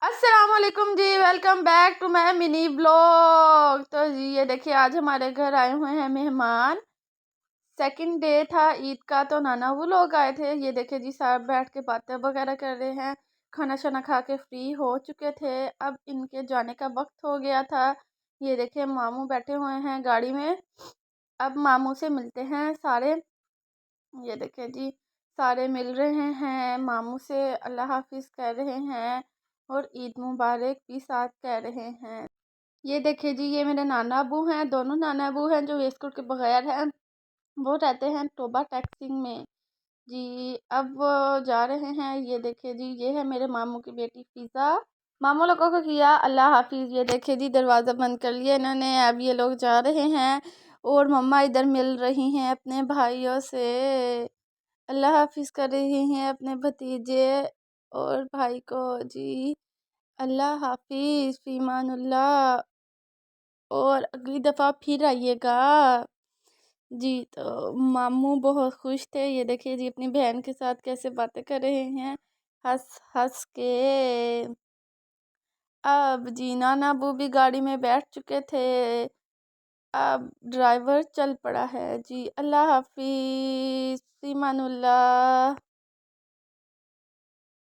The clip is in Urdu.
السلام علیکم جی، welcome back to my mini blog. تو جی یہ دیکھیے آج ہمارے گھر آئے ہوئے ہیں مہمان۔ سیکنڈ ڈے تھا عید کا، تو نانا وہ لوگ آئے تھے۔ یہ دیکھیے جی سب بیٹھ کے باتیں وغیرہ کر رہے ہیں، کھانا شانا کھا کے فری ہو چکے تھے، اب ان کے جانے کا وقت ہو گیا تھا۔ یہ دیکھیے ماموں بیٹھے ہوئے ہیں گاڑی میں، اب ماموں سے ملتے ہیں سارے۔ یہ دیکھیں جی سارے مل رہے ہیں ماموں سے، اللہ حافظ کہہ رہے ہیں اور عید مبارک بھی ساتھ کہہ رہے ہیں۔ یہ دیکھیں جی یہ میرے نانا ابو ہیں، دونوں نانا ابو ہیں جو ویسکوٹ کے بغیر ہیں، وہ رہتے ہیں ٹوبا ٹیکسنگ میں جی۔ اب وہ جا رہے ہیں۔ یہ دیکھیں جی یہ ہے میرے ماموں کی بیٹی فضا۔ ماموں لوگوں کو کیا اللہ حافظ۔ یہ دیکھیں جی دروازہ بند کر لیا انہوں نے، اب یہ لوگ جا رہے ہیں اور مما ادھر مل رہی ہیں اپنے بھائیوں سے، اللہ حافظ کر رہی ہیں اپنے بھتیجے اور بھائی کو جی۔ اللہ حافظ، فی امان اللہ، اور اگلی دفعہ پھر آئیے گا جی۔ تو ماموں بہت خوش تھے۔ یہ دیکھیے جی اپنی بہن کے ساتھ کیسے باتیں کر رہے ہیں ہنس ہنس کے۔ اب جی نانا ابو بھی گاڑی میں بیٹھ چکے تھے، اب ڈرائیور چل پڑا ہے جی۔ اللہ حافظ، فی امان اللہ۔